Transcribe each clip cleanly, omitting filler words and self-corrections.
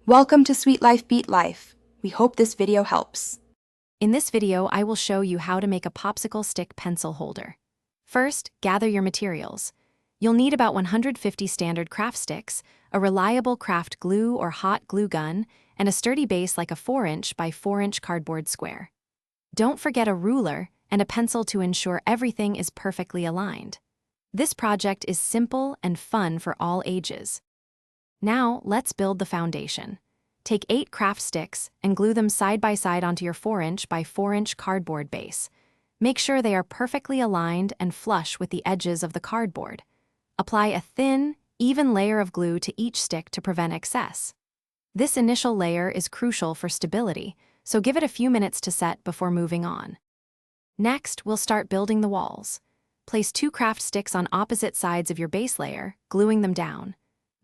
Welcome to Sweet Life Beat Life. We hope this video helps. In this video, I will show you how to make a popsicle stick pencil holder. First, gather your materials. You'll need about 150 standard craft sticks, a reliable craft glue or hot glue gun, and a sturdy base like a 4-inch by 4-inch cardboard square. Don't forget a ruler and a pencil to ensure everything is perfectly aligned. This project is simple and fun for all ages. Now, let's build the foundation. Take 8 craft sticks and glue them side by side onto your 4-inch by 4-inch cardboard base. Make sure they are perfectly aligned and flush with the edges of the cardboard. Apply a thin, even layer of glue to each stick to prevent excess. This initial layer is crucial for stability, so give it a few minutes to set before moving on. Next, we'll start building the walls. Place 2 craft sticks on opposite sides of your base layer, gluing them down.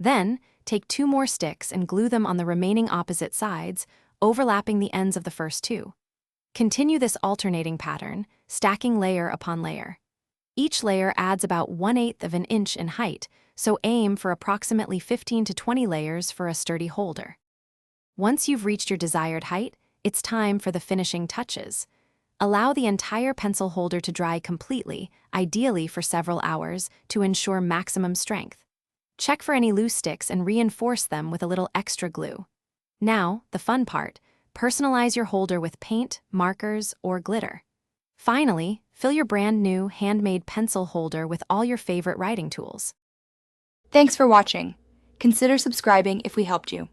Then, take 2 more sticks and glue them on the remaining opposite sides, overlapping the ends of the first 2. Continue this alternating pattern, stacking layer upon layer. Each layer adds about 1/8 of an inch in height, so aim for approximately 15 to 20 layers for a sturdy holder. Once you've reached your desired height, it's time for the finishing touches. Allow the entire pencil holder to dry completely, ideally for several hours, to ensure maximum strength. Check for any loose sticks and reinforce them with a little extra glue. Now, the fun part, personalize your holder with paint, markers, or glitter. Finally, fill your brand new handmade pencil holder with all your favorite writing tools. Thanks for watching. Consider subscribing if we helped you.